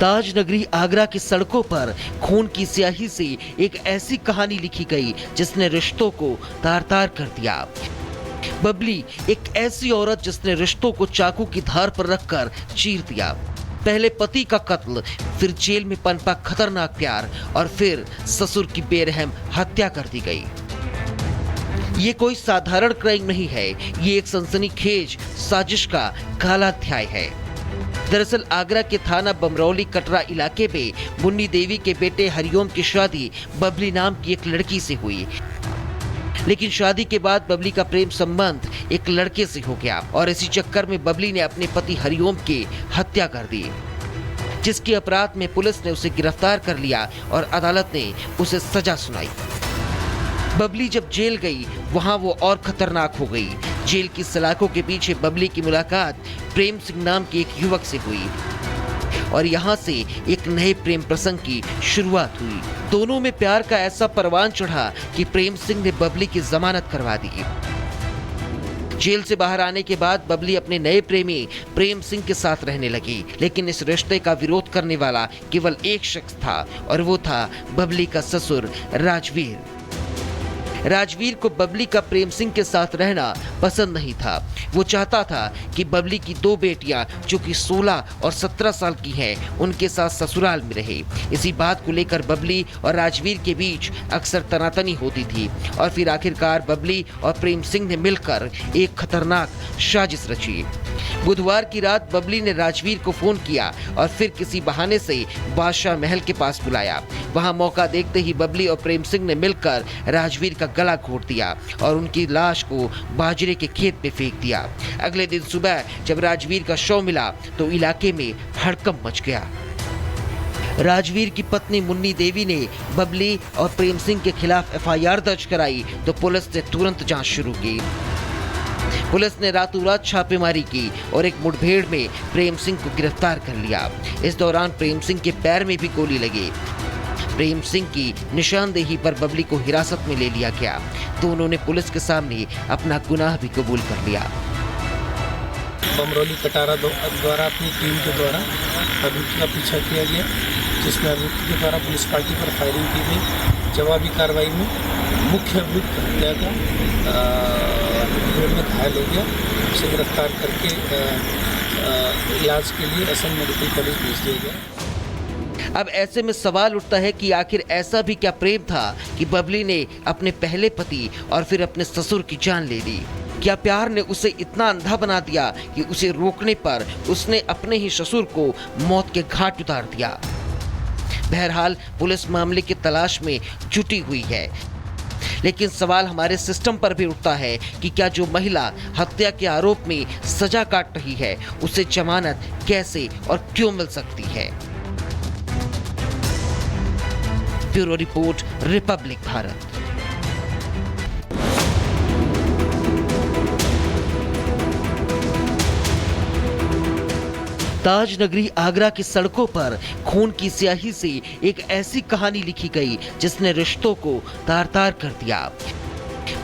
ताज नगरी आगरा की सड़कों पर खून की स्याही से एक ऐसी कहानी लिखी गई जिसने रिश्तों को तार-तार कर दिया। बबली एक ऐसी औरत जिसने रिश्तों को चाकू की धार पर रखकर चीर दिया। पहले पति का कत्ल, फिर जेल में पनपा खतरनाक प्यार और फिर ससुर की बेरहम हत्या कर दी गई। ये कोई साधारण क्राइम नहीं है, ये एक सनसनीखेज साजिश का काला अध्याय है। दरअसल आगरा के थाना बमरौली कटरा इलाके में मुन्नी देवी के बेटे हरिओम की शादी बबली नाम की एक लड़की से हुई, लेकिन शादी के बाद बबली का प्रेम संबंध एक लड़के से हो गया और इसी चक्कर में बबली ने अपने पति हरिओम की हत्या कर दी, जिसके अपराध में पुलिस ने उसे गिरफ्तार कर लिया और अदालत ने उसे सजा सुनाई। बबली जब जेल गई वहां वो और खतरनाक हो गई। जेल की सलाखों के पीछे बबली की मुलाकात प्रेम सिंह नाम के एक युवक से हुई और यहाँ से एक नए प्रेम प्रसंग की शुरुआत हुई। दोनों में प्यार का ऐसा परवान चढ़ा कि प्रेम सिंह ने बबली की जमानत करवा दी। जेल से बाहर आने के बाद बबली अपने नए प्रेमी प्रेम सिंह के साथ रहने लगी, लेकिन इस रिश्ते का विरोध करने वाला केवल एक शख्स था और वो था बबली का ससुर राजवीर। राजवीर को बबली का प्रेम सिंह के साथ रहना पसंद नहीं था। वो चाहता था कि बबली की दो बेटियां जो कि 16 और 17 साल की हैं, उनके साथ ससुराल में रहे। इसी बात को लेकर बबली और राजवीर के बीच अक्सर तनातनी होती थी और फिर आखिरकार बबली और प्रेम सिंह ने मिलकर एक खतरनाक साजिश रची। बुधवार की रात बबली ने राजवीर को फोन किया और फिर किसी बहाने से बादशाह महल के पास बुलाया। वहां मौका देखते ही बबली और प्रेम सिंह ने मिलकर राजवीर का गला घोट दिया और उनकी लाश को बाजरे के खेत में फेंक दिया। अगले दिन सुबह जब राजवीर का शव मिला तो इलाके में हड़कंप मच गया। राजवीर की पत्नी मुन्नी देवी ने बबली और प्रेम सिंह के खिलाफ एफआईआर दर्ज कराई तो पुलिस ने तुरंत जांच शुरू की। पुलिस ने रातों रात छापेमारी की और एक मुठभेड़ में प्रेम सिंह को गिरफ्तार कर लिया। इस दौरान प्रेम सिंह के पैर में भी गोली लगी। प्रेम सिंह की निशानदेही पर बबली को हिरासत में ले लिया गया। दोनों ने पुलिस के सामने अपना गुनाह भी कबूल कर लिया। बमरौली कटारा द्वारा अपनी टीम के द्वारा अभियुक्त का पीछा किया गया, जिसमें अभियुक्त के द्वारा पुलिस पार्टी पर फायरिंग की गई। जवाबी कार्रवाई में मुख्य अभियुक्त हत्या का मुठभेड़ में घायल हो गया। उसे गिरफ्तार करके इलाज के लिए असम मेडिकल कॉलेज भेज दिया गया। अब ऐसे में सवाल उठता है कि आखिर ऐसा भी क्या प्रेम था कि बबली ने अपने पहले पति और फिर अपने ससुर की जान ले ली? क्या प्यार ने उसे इतना अंधा बना दिया कि उसे रोकने पर उसने अपने ही ससुर को मौत के घाट उतार दिया? बहरहाल पुलिस मामले की तलाश में जुटी हुई है, लेकिन सवाल हमारे सिस्टम पर भी उठता है कि क्या जो महिला हत्या के आरोप में सजा काट रही है उसे जमानत कैसे और क्यों मिल सकती है? Bureau report, Republic Bharat. Taj नगरी आगरा की सड़कों पर खून की स्याही से एक ऐसी कहानी लिखी गई जिसने रिश्तों को तार-तार कर दिया।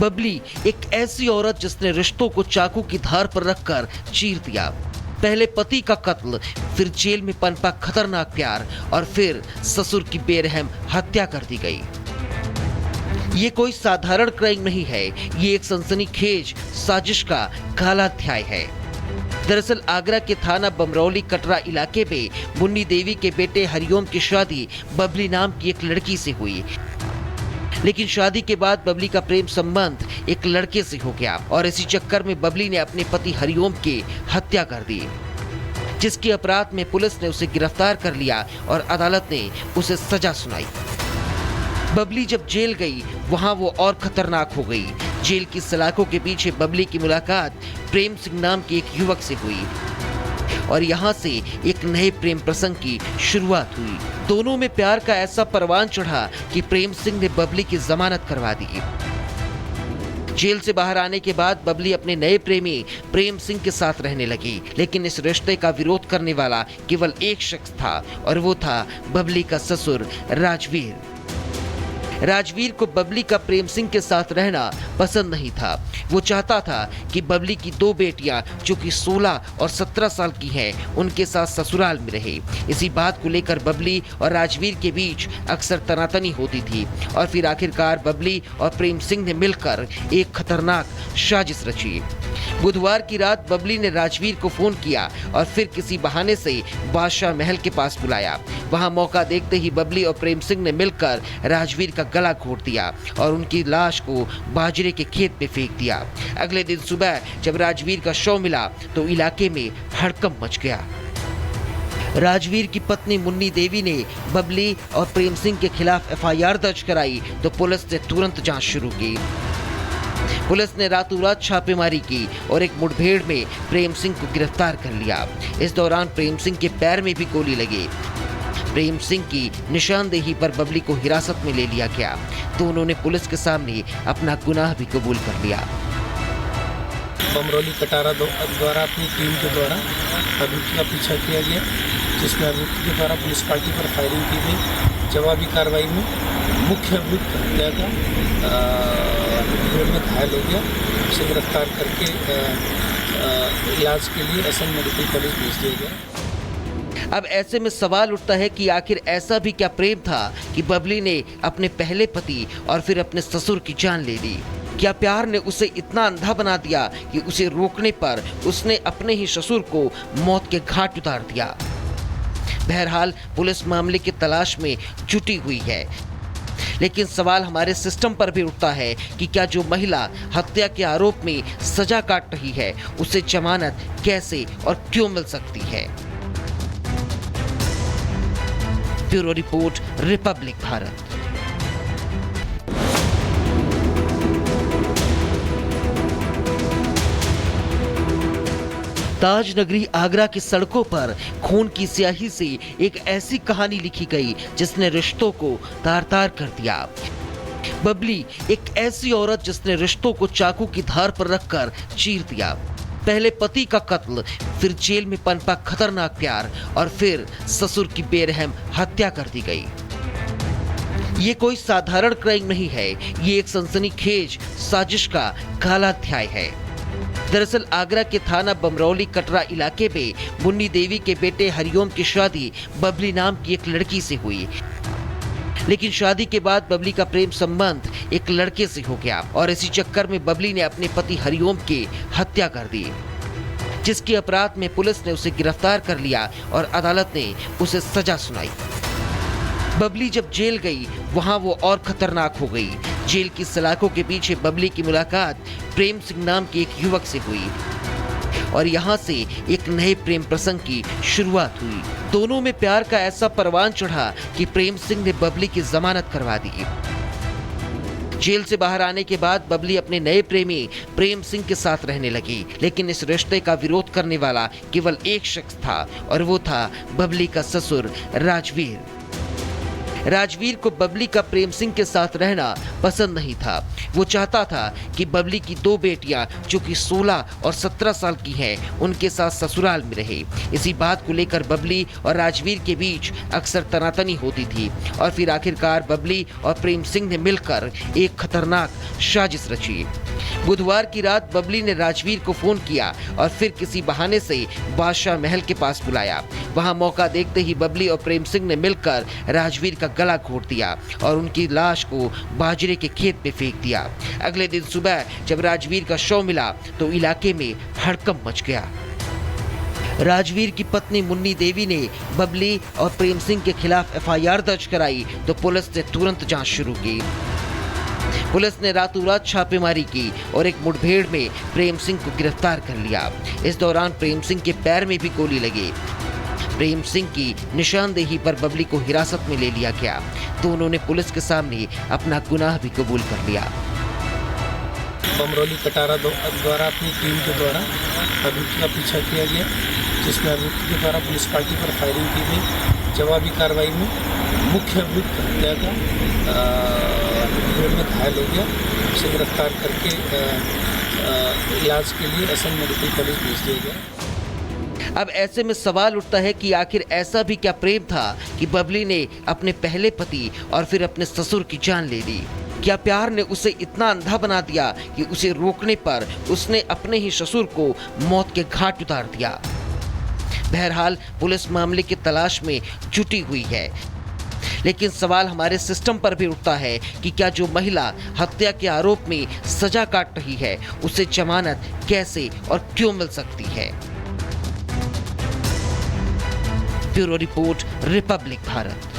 बबली एक ऐसी औरत जिसने रिश्तों को चाकू की धार पर रखकर चीर दिया। पहले पति का कत्ल, फिर जेल में पनपा खतरनाक प्यार और फिर ससुर की बेरहम हत्या कर दी गई। ये कोई साधारण क्राइम नहीं है, ये एक सनसनीखेज साजिश का काला अध्याय है। दरअसल आगरा के थाना बमरौली कटरा इलाके में मुन्नी देवी के बेटे हरिओम की शादी बबली नाम की एक लड़की से हुई, लेकिन शादी के बाद बबली का प्रेम संबंध एक लड़के से हो गया और इसी चक्कर में बबली ने अपने पति हरिओम की हत्या कर दी, जिसके अपराध में पुलिस ने उसे गिरफ्तार कर लिया और अदालत ने उसे सजा सुनाई। बबली जब जेल गई वहां वो और खतरनाक हो गई। जेल की सलाखों के पीछे बबली की मुलाकात प्रेम सिंह नाम के एक युवक से हुई और यहाँ से एक नए प्रेम प्रसंग की शुरुआत हुई। दोनों में प्यार का ऐसा परवान चढ़ा कि प्रेम सिंह ने बबली की जमानत करवा दी। जेल से बाहर आने के बाद बबली अपने नए प्रेमी प्रेम सिंह के साथ रहने लगी, लेकिन इस रिश्ते का विरोध करने वाला केवल एक शख्स था और वो था बबली का ससुर राजवीर। राजवीर को बबली का प्रेम सिंह के साथ रहना पसंद नहीं था। वो चाहता था कि बबली की 2 बेटियां जो कि 16 और 17 साल की हैं, उनके साथ ससुराल में रहे। इसी बात को लेकर बबली और राजवीर के बीच अक्सर तनातनी होती थी और फिर आखिरकार बबली और प्रेम सिंह ने मिलकर एक खतरनाक साजिश रची। बुधवार की रात बबली ने राजवीर को फोन किया और फिर किसी बहाने से बादशाह महल के पास बुलाया। वहां मौका देखते ही बबली और प्रेम सिंह ने मिलकर राजवीर का गला घोट दिया और उनकी लाश को बाजरे के खेत में फेंक दिया। अगले दिन सुबह जब राजवीर का शव मिला तो इलाके में हड़कंप मच गया। राजवीर की पत्नी मुन्नी देवी ने बबली और प्रेम सिंह के खिलाफ एफआईआर दर्ज कराई तो पुलिस ने तुरंत जांच शुरू की। पुलिस ने रातों रात छापेमारी की और एक मुठभेड़ में प्रेम सिंह को गिरफ्तार कर लिया। इस दौरान प्रेम सिंह के पैर में भी गोली लगी। प्रेम सिंह की निशानदेही पर बबली को हिरासत में ले लिया गया तो उन्होंने पुलिस के सामने अपना गुनाह भी कबूल कर लिया। बमरौली कटारा द्वारा अपनी टीम के द्वारा अभियुक्त का पीछा किया गया, जिसमें अभियुक्त के द्वारा पुलिस पार्टी पर फायरिंग की गई। जवाबी कार्रवाई में मुख्य अभियुक्त हत्या का भीड़ में घायल हो गया। उसे गिरफ्तार करके इलाज के लिए एसएन मेडिकल कॉलेज भेज दिया गया। अब ऐसे में सवाल उठता है कि आखिर ऐसा भी क्या प्रेम था कि बबली ने अपने पहले पति और फिर अपने ससुर की जान ले ली? क्या प्यार ने उसे इतना अंधा बना दिया कि उसे रोकने पर उसने अपने ही ससुर को मौत के घाट उतार दिया? बहरहाल पुलिस मामले की तलाश में जुटी हुई है, लेकिन सवाल हमारे सिस्टम पर भी उठता है कि क्या जो महिला हत्या के आरोप में सजा काट रही है उसे जमानत कैसे और क्यों मिल सकती है? Bureau report, Republic Bharat. Taj नगरी आगरा की सड़कों पर खून की स्याही से एक ऐसी कहानी लिखी गई जिसने रिश्तों को तार-तार कर दिया। बबली एक ऐसी औरत जिसने रिश्तों को चाकू की धार पर रखकर चीर दिया। पहले पति का कत्ल, फिर जेल में पनपा खतरनाक प्यार और फिर ससुर की बेरहम हत्या कर दी गई। ये कोई साधारण क्राइम नहीं है, ये एक सनसनीखेज साजिश का काला अध्याय है। दरअसल आगरा के थाना बमरौली कटरा इलाके में मुन्नी देवी के बेटे हरिओम की शादी बबली नाम की एक लड़की से हुई, लेकिन शादी के बाद बबली का प्रेम संबंध एक लड़के से हो गया और इसी चक्कर में बबली ने अपने पति हरिओम की हत्या कर दी, जिसके अपराध में पुलिस ने उसे गिरफ्तार कर लिया और अदालत ने उसे सजा सुनाई। बबली जब जेल गई वहां वो और खतरनाक हो गई। जेल की सलाखों के पीछे बबली की मुलाकात प्रेम सिंह नाम के एक युवक से हुई और यहाँ से एक नए प्रेम प्रसंग की शुरुआत हुई। दोनों में प्यार का ऐसा परवान चढ़ा कि प्रेम सिंह ने बबली की जमानत करवा दी। जेल से बाहर आने के बाद बबली अपने नए प्रेमी प्रेम सिंह के साथ रहने लगी, लेकिन इस रिश्ते का विरोध करने वाला केवल एक शख्स था और वो था बबली का ससुर राजवीर। राजवीर को बबली का प्रेम सिंह के साथ रहना पसंद नहीं था। वो चाहता था कि बबली की 2 बेटियां जो कि 16 और 17 साल की हैं, उनके साथ ससुराल में रहे। इसी बात को लेकर बबली और राजवीर के बीच अक्सर तनातनी होती थी और फिर आखिरकार बबली और प्रेम सिंह ने मिलकर एक खतरनाक साजिश रची। बुधवार की रात बबली ने राजवीर को फोन किया और फिर किसी बहाने से बादशाह महल के पास बुलाया। वहां मौका देखते ही बबली और प्रेम सिंह ने मिलकर राजवीर का गला घोट दिया और उनकी लाश को बाजरे के खेत में फेंक दिया। अगले दिन सुबह जब राजवीर का शव मिला तो इलाके में हड़कंप मच गया। राजवीर की पत्नी मुन्नी देवी ने बबली और प्रेम सिंह के खिलाफ एफआईआर दर्ज कराई तो पुलिस ने तुरंत जांच शुरू की। पुलिस ने रातों रात छापेमारी की और एक मुठभेड़ में प्रेम सिंह को गिरफ्तार कर लिया। इस दौरान प्रेम सिंह के पैर में भी गोली लगी। प्रेम सिंह की निशानदेही पर बबली को हिरासत में ले लिया गया तो उन्होंने पुलिस के सामने अपना गुनाह भी कबूल कर लिया। बमरौली कटारा द्वारा अपनी टीम के द्वारा अभियुक्त का पीछा किया गया, जिसमें अभियुक्त के द्वारा पुलिस पार्टी पर फायरिंग की गई। जवाबी कार्रवाई में मुख्य अभियुक्त हत्या का भीड़ में घायल हो गया। उसे गिरफ्तार करके इलाज के लिए एसएन मेडिकल कॉलेज भेज दिया गया। अब ऐसे में सवाल उठता है कि आखिर ऐसा भी क्या प्रेम था कि बबली ने अपने पहले पति और फिर अपने ससुर की जान ले ली। क्या प्यार ने उसे इतना अंधा बना दिया कि उसे रोकने पर उसने अपने ही ससुर को मौत के घाट उतार दिया। बहरहाल पुलिस मामले की तलाश में जुटी हुई है, लेकिन सवाल हमारे सिस्टम पर भी उठता है कि क्या जो महिला हत्या के आरोप में सजा काट रही है उसे जमानत कैसे और क्यों मिल सकती है। Bureau report, Republic Bharat.